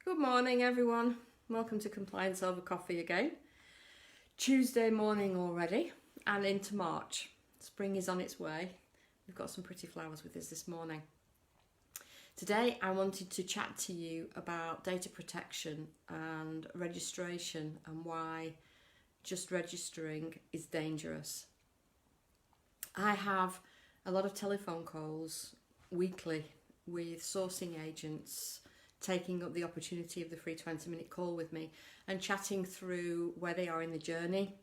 Good morning, everyone. Welcome to Compliance Over Coffee again. Tuesday morning already and into March. Spring is on its way. We've got some pretty flowers with us this morning. Today I wanted to chat to you about data protection and registration and why just registering is dangerous. I have a lot of telephone calls weekly with sourcing agents taking up the opportunity of the free 20-minute call with me and chatting through where they are in the journey,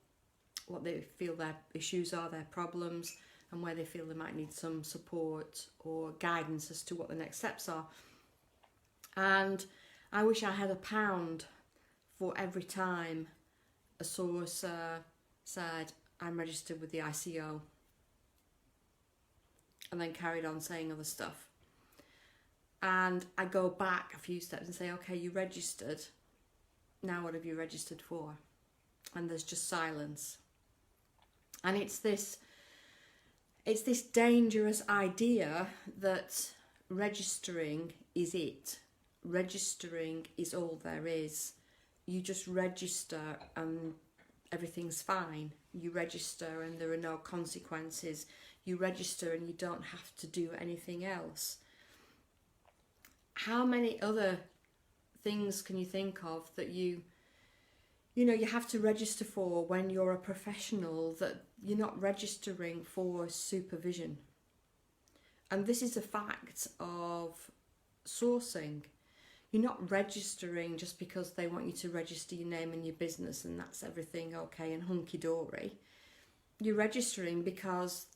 what they feel their issues are, their problems, and where they feel they might need some support or guidance as to what the next steps are. And I wish I had £1 for every time a sourcer said, I'm registered with the ICO, and then carried on saying other stuff. And I go back a few steps and say, okay, you registered. Now what have you registered for? And there's just silence. And it's this dangerous idea that registering is it. Registering is all there is. You just register and everything's fine. You register and there are no consequences. You register and you don't have to do anything else. How many other things can you think of that you have to register for when you're a professional that you're not registering for supervision? And this is a fact of sourcing. You're not registering just because they want you to register your name and your business and that's everything okay and hunky-dory. You're registering because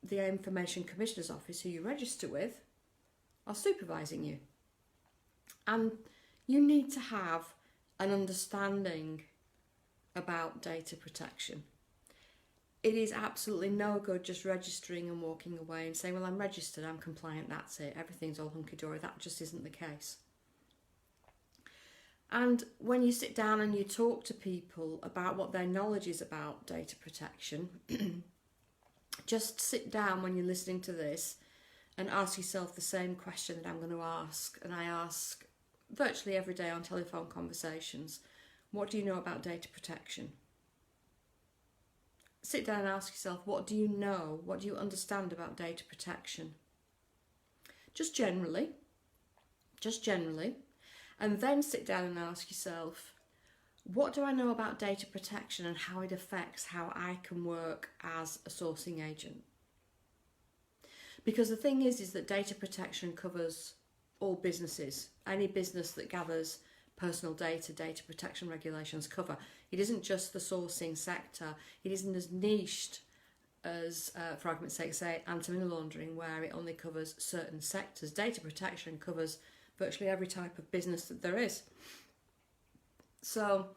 the Information Commissioner's Office, who you register with, are supervising you. And you need to have an understanding about data protection. It is absolutely no good just registering and walking away and saying, well, I'm registered, I'm compliant, that's it, everything's all hunky-dory. That just isn't the case. And when you sit down and you talk to people about what their knowledge is about data protection, just sit down when you're listening to this and ask yourself the same question that I'm going to ask, and I ask virtually every day on telephone conversations. What do you know about data protection? Sit down and ask yourself, what do you know? What do you understand about data protection? Just generally. And then sit down and ask yourself, what do I know about data protection and how it affects how I can work as a sourcing agent? Because the thing is that data protection covers all businesses. Any business that gathers personal data, data protection regulations cover. It isn't just the sourcing sector. It isn't as niched as, for argument's sake, say anti-money laundering, where it only covers certain sectors. Data protection covers virtually every type of business that there is. So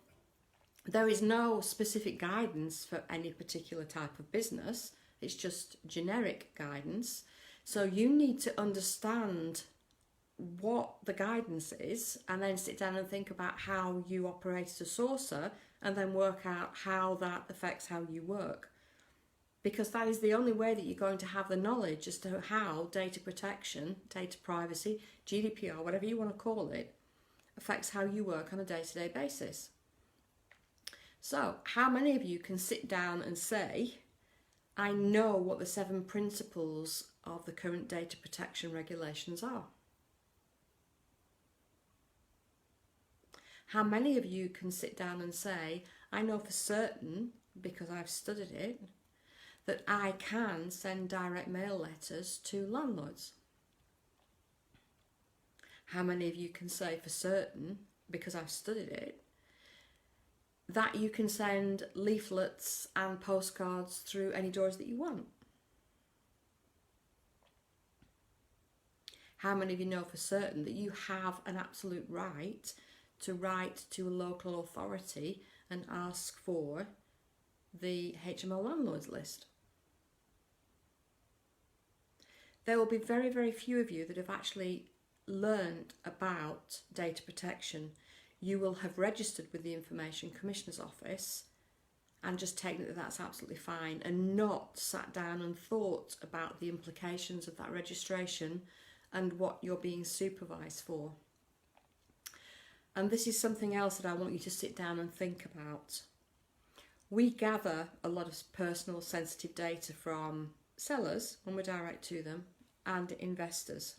there is no specific guidance for any particular type of business. It's just generic guidance. So you need to understand what the guidance is and then sit down and think about how you operate as a sourcer and then work out how that affects how you work. Because that is the only way that you're going to have the knowledge as to how data protection, data privacy, GDPR, whatever you want to call it, affects how you work on a day-to-day basis. So, how many of you can sit down and say, I know what the 7 principles of the current data protection regulations are? How many of you can sit down and say, I know for certain, because I've studied it, that I can send direct mail letters to landlords? How many of you can say for certain, because I've studied it, that you can send leaflets and postcards through any doors that you want? How many of you know for certain that you have an absolute right to write to a local authority and ask for the HMO landlords list? There will be very, very few of you that have actually learned about data protection. You will have registered with the Information Commissioner's Office and just taken it that that's absolutely fine and not sat down and thought about the implications of that registration and what you're being supervised for. And this is something else that I want you to sit down and think about. We gather a lot of personal sensitive data from sellers when we direct to them and investors.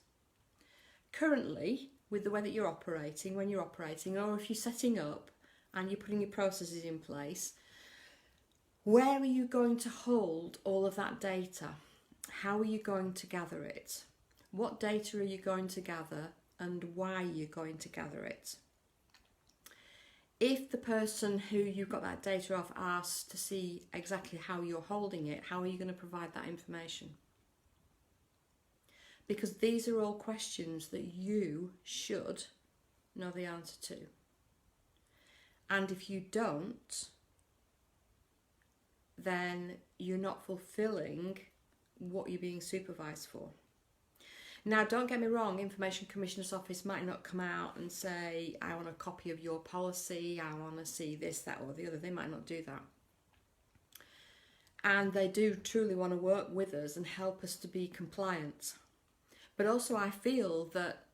Currently, with the way that you're operating, when you're operating, or if you're setting up and you're putting your processes in place, where are you going to hold all of that data? How are you going to gather it? What data are you going to gather and why are you going to gather it? If the person who you've got that data off asks to see exactly how you're holding it, how are you going to provide that information? Because these are all questions that you should know the answer to. And if you don't, then you're not fulfilling what you're being supervised for. Now, don't get me wrong, Information Commissioner's Office might not come out and say, I want a copy of your policy, I want to see this, that or the other. They might not do that. And they do truly want to work with us and help us to be compliant. But also I feel that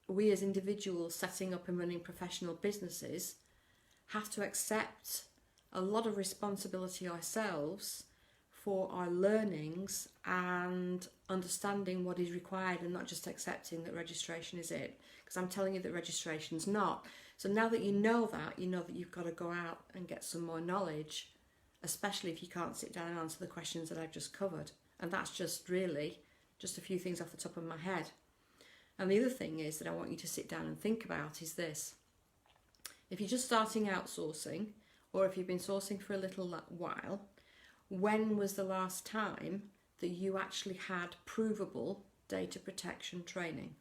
we as individuals setting up and running professional businesses have to accept a lot of responsibility ourselves for our learnings and understanding what is required and not just accepting that registration is it. Because I'm telling you that registration's not. So now that you know that you've got to go out and get some more knowledge, especially if you can't sit down and answer the questions that I've just covered. And that's just really just a few things off the top of my head. And the other thing is that I want you to sit down and think about is this. If you're just starting outsourcing, or if you've been sourcing for a little while, when was the last time that you actually had provable data protection training?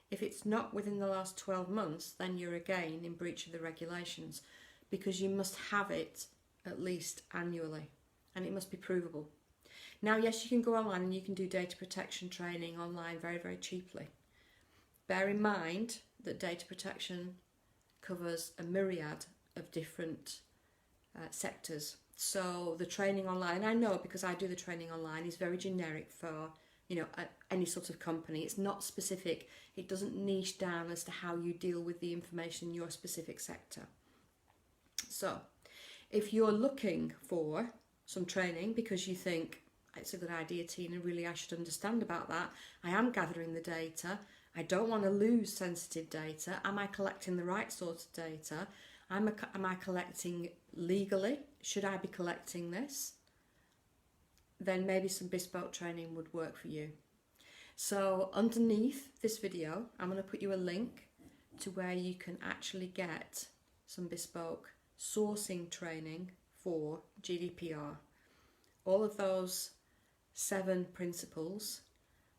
If it's not within the last 12 months, then you're again in breach of the regulations, because you must have it at least annually and it must be provable. Now, yes, you can go online and you can do data protection training online very, very cheaply. Bear in mind that data protection covers a myriad of different sectors. So the training online, I know because I do the training online, is very generic for any sort of company. It's not specific. It doesn't niche down as to how you deal with the information in your specific sector. So if you're looking for some training because you think it's a good idea, Tina, really I should understand about that, I am gathering the data, I don't want to lose sensitive data, am I collecting the right sort of data, am I collecting legally, should I be collecting this, then maybe some bespoke training would work for you. So underneath this video I'm going to put you a link to where you can actually get some bespoke sourcing training for GDPR. All of those 7 principles,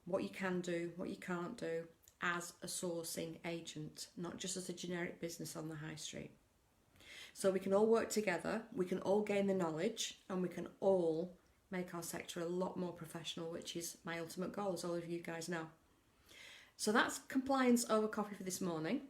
what you can do, what you can't do as a sourcing agent, not just as a generic business on the high street. So we can all work together, we can all gain the knowledge, and we can all make our sector a lot more professional, which is my ultimate goal, as all of you guys know. So that's Compliance Over Coffee for this morning.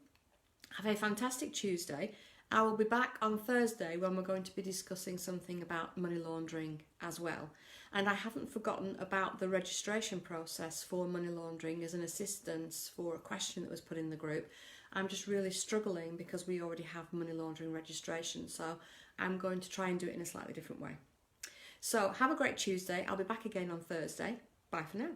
Have a fantastic Tuesday. I will be back on Thursday when we're going to be discussing something about money laundering as well. And I haven't forgotten about the registration process for money laundering as an assistance for a question that was put in the group. I'm just really struggling because we already have money laundering registration, so I'm going to try and do it in a slightly different way. So have a great Tuesday. I'll be back again on Thursday. Bye for now.